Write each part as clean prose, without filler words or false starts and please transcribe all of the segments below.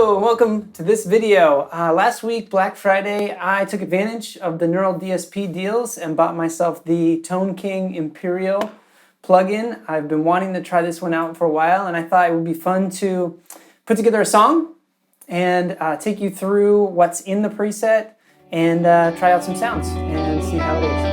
Hello, welcome to this video. Last week, Black Friday, I took advantage of the NeuralDSP deals and bought myself the Tone King Imperial plugin. I've been wanting to try this one out for a while, and I thought it would be fun to put together a song and take you through what's in the preset and try out some sounds and see how it is.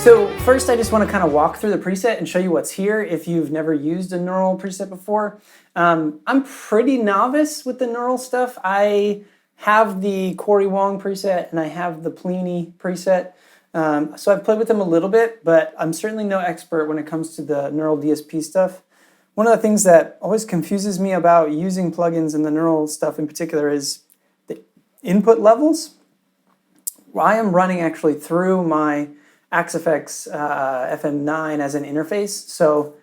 So first, I just want to kind of walk through the preset and show you what's here if you've never used a neural preset before. I'm pretty novice with the neural stuff. I have the Corey Wong preset and I have the Pliny preset. So I've played with them a little bit, but I'm certainly no expert when it comes to the NeuralDSP stuff. One of the things that always confuses me about using plugins and the neural stuff in particular is the input levels. I am running actually through my AxeFX FM9 as an interface, so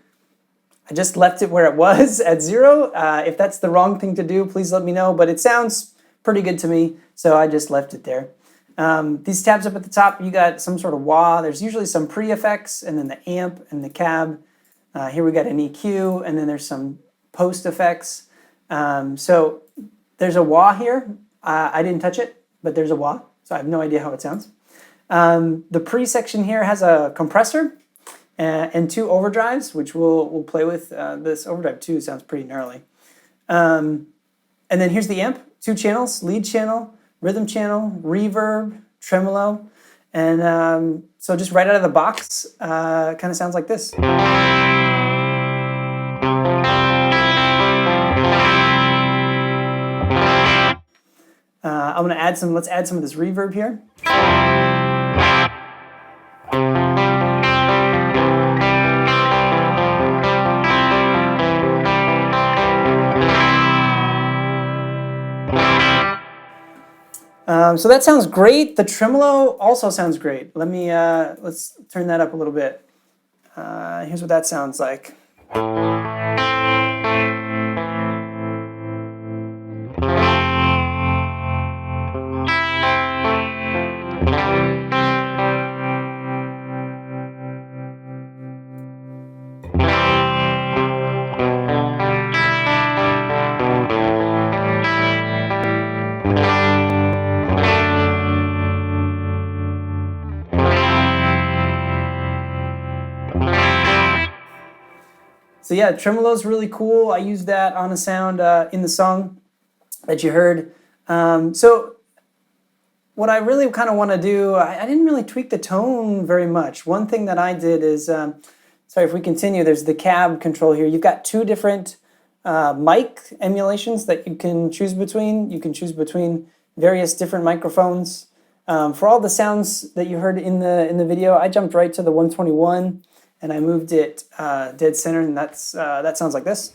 I just left it where it was at 0. If that's the wrong thing to do, please let me know, but it sounds pretty good to me, so I just left it there. These tabs up at the top, you got some sort of wah. There's usually some pre-effects, and then the amp and the cab. Here we got an EQ, and then there's some post effects. So there's a wah here. I didn't touch it, but there's a wah, so I have no idea how it sounds. The pre section here has a compressor and 2 overdrives, which we'll play with. This overdrive 2 sounds pretty gnarly. And then here's the amp, 2 channels, lead channel, rhythm channel, reverb, tremolo. And so just right out of the box, kind of sounds like this. I'm gonna add some, let's add some of this reverb here. So that sounds great. The tremolo also sounds great. Let me, let's turn that up a little bit. Here's what that sounds like. So yeah, tremolo is really cool. I used that on a sound in the song that you heard. So what I really kind of want to do, I didn't really tweak the tone very much. One thing that I did is, sorry, if we continue, there's the cab control here. You've got 2 different mic emulations that you can choose between. You can choose between various different microphones. For all the sounds that you heard in the video, I jumped right to the 121. And I moved it dead center, and that sounds like this.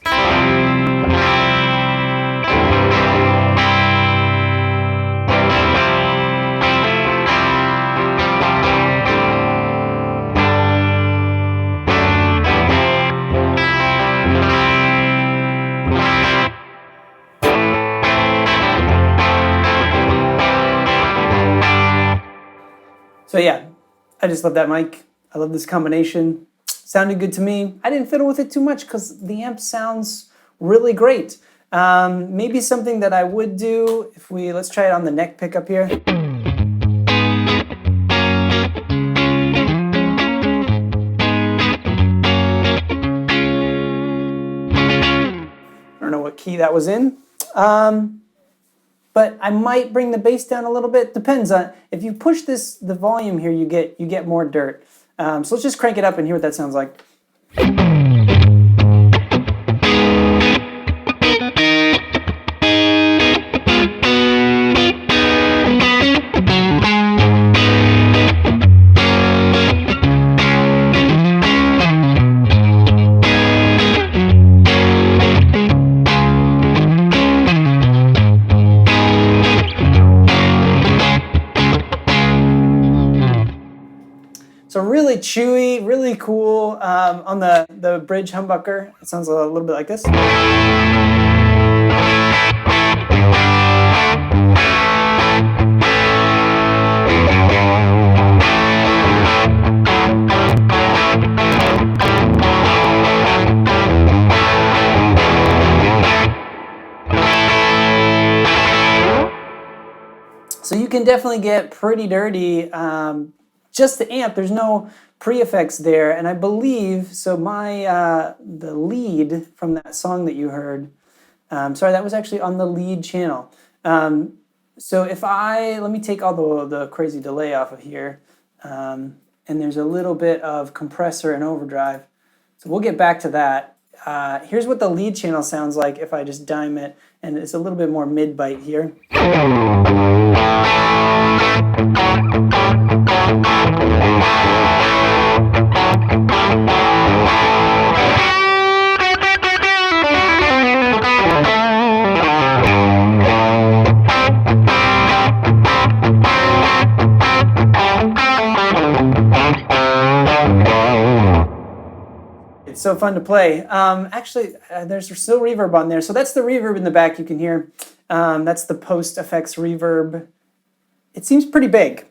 So yeah, I just love that mic. I love this combination. Sounded good to me. I didn't fiddle with it too much because the amp sounds really great. Maybe something that I would do if let's try it on the neck pickup here. I don't know what key that was in. But I might bring the bass down a little bit. Depends on, if you push the volume here, you get more dirt. So let's just crank it up and hear what that sounds like. So really chewy, really cool. On the bridge humbucker, it sounds a little bit like this. So you can definitely get pretty dirty. Just the amp, there's no pre-effects there, and I believe, so the lead from that song that you heard, sorry, that was actually on the lead channel. So let me take all the crazy delay off of here, and there's a little bit of compressor and overdrive, so we'll get back to that. Here's what the lead channel sounds like if I just dime it, and it's a little bit more mid-bite here. It's so fun to play. Actually, there's still reverb on there. So that's the reverb in the back you can hear. That's the post effects reverb. it seems pretty big.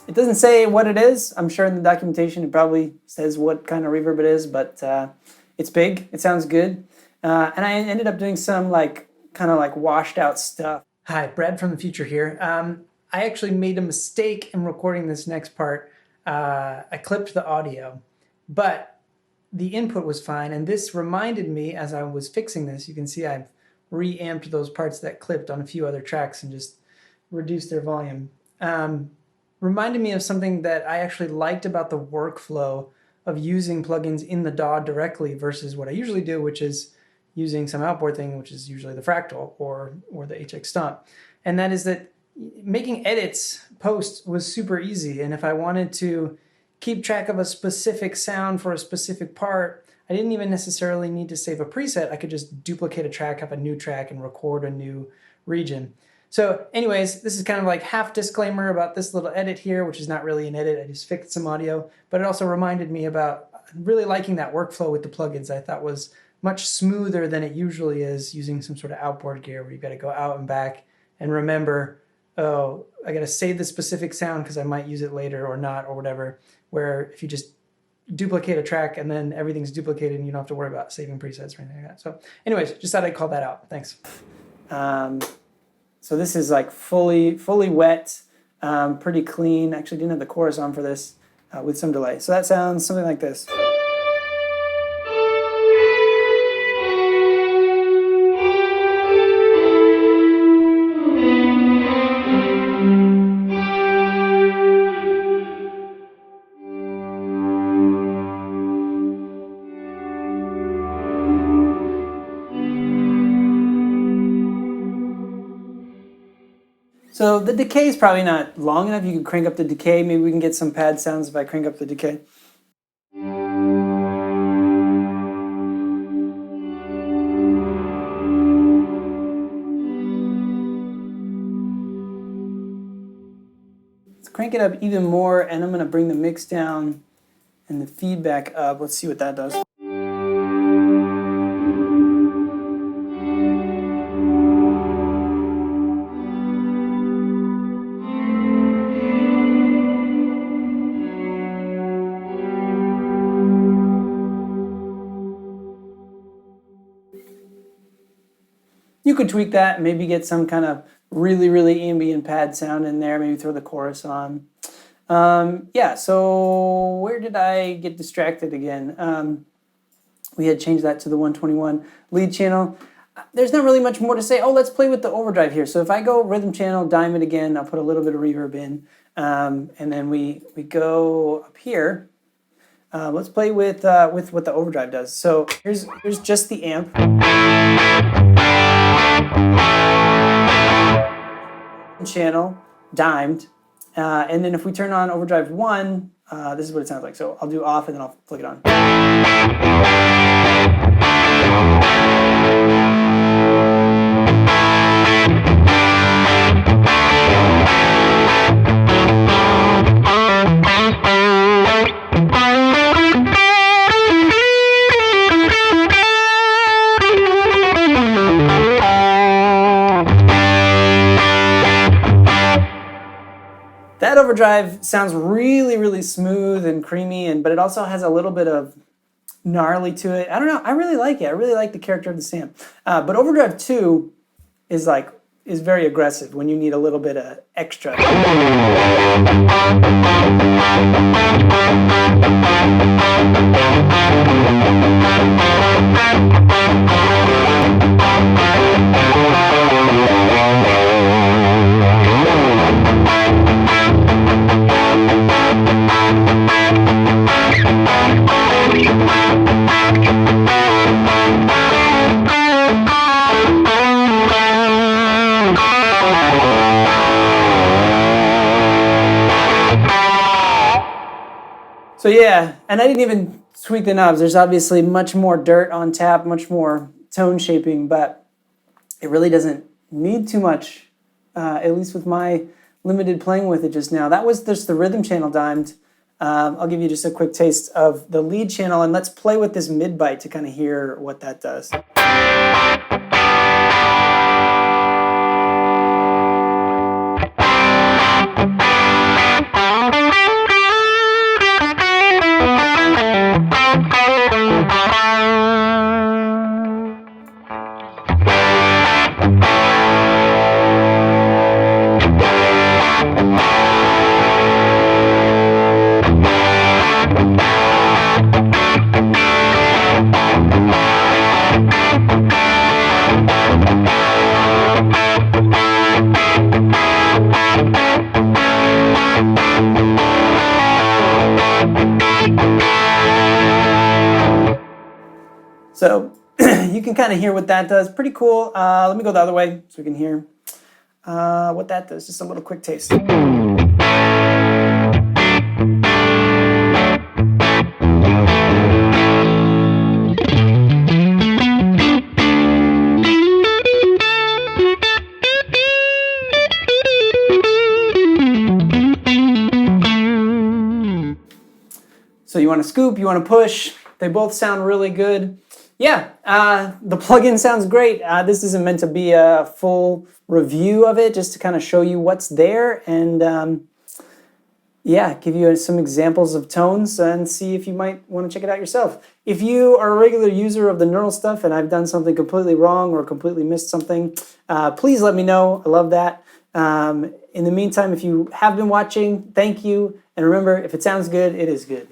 It doesn't say what it is. I'm sure in the documentation it probably says what kind of reverb it is, but it's big. It sounds good. And I ended up doing some kind of washed out stuff. Hi, Brad from the future here. I actually made a mistake in recording this next part. I clipped the audio, but the input was fine. And this reminded me, as I was fixing this, you can see I've reamped those parts that clipped on a few other tracks and just reduced their volume. Reminded me of something that I actually liked about the workflow of using plugins in the DAW directly versus what I usually do, which is using some outboard thing, which is usually the Fractal or the HX Stomp. And that is that making edits post was super easy. And if I wanted to keep track of a specific sound for a specific part, I didn't even necessarily need to save a preset. I could just duplicate a track, have a new track, and record a new region. So anyways, this is kind of like half disclaimer about this little edit here, which is not really an edit. I just fixed some audio, but it also reminded me about really liking that workflow with the plugins. I thought was much smoother than it usually is using some sort of outboard gear where you've got to go out and back and remember, oh, I got to save the specific sound because I might use it later or not or whatever, where if you just duplicate a track and then everything's duplicated and you don't have to worry about saving presets or anything like that. So anyways, just thought I'd call that out. Thanks. So this is like fully wet, pretty clean. Actually didn't have the chorus on for this with some delay. So that sounds something like this. So the decay is probably not long enough. You can crank up the decay. Maybe we can get some pad sounds if I crank up the decay. Let's crank it up even more, and I'm going to bring the mix down and the feedback up. Let's see what that does. You could tweak that, maybe get some kind of really ambient pad sound in there, maybe throw the chorus on. Yeah, so where did I get distracted again? We had changed that to the 121 lead channel. There's not really much more to say. Oh, let's play with the overdrive here. So if I go rhythm channel, diamond again, I'll put a little bit of reverb in. And then we go up here. Let's play with what the overdrive does. So here's just the amp. Channel, dimed, and then if we turn on overdrive 1, this is what it sounds like. So I'll do off and then I'll flick it on. That overdrive sounds really smooth and creamy, but it also has a little bit of gnarly to it. I don't know. I really like it. I really like the character of the samp. But overdrive 2 is very aggressive when you need a little bit of extra. So yeah, and I didn't even tweak the knobs. There's obviously much more dirt on tap, much more tone shaping, but it really doesn't need too much, at least with my limited playing with it just now. That was just the rhythm channel dimed. I'll give you just a quick taste of the lead channel, and let's play with this mid bite to kind of hear what that does. So you can kind of hear what that does. Pretty cool. Let me go the other way so we can hear what that does. Just a little quick taste. So you want to scoop, you want to push. They both sound really good. Yeah, the plugin sounds great. This isn't meant to be a full review of it, just to kind of show you what's there and yeah, give you some examples of tones and see if you might want to check it out yourself. If you are a regular user of the Neural stuff and I've done something completely wrong or completely missed something, please let me know. I love that. In the meantime, if you have been watching, thank you. And remember, if it sounds good, it is good.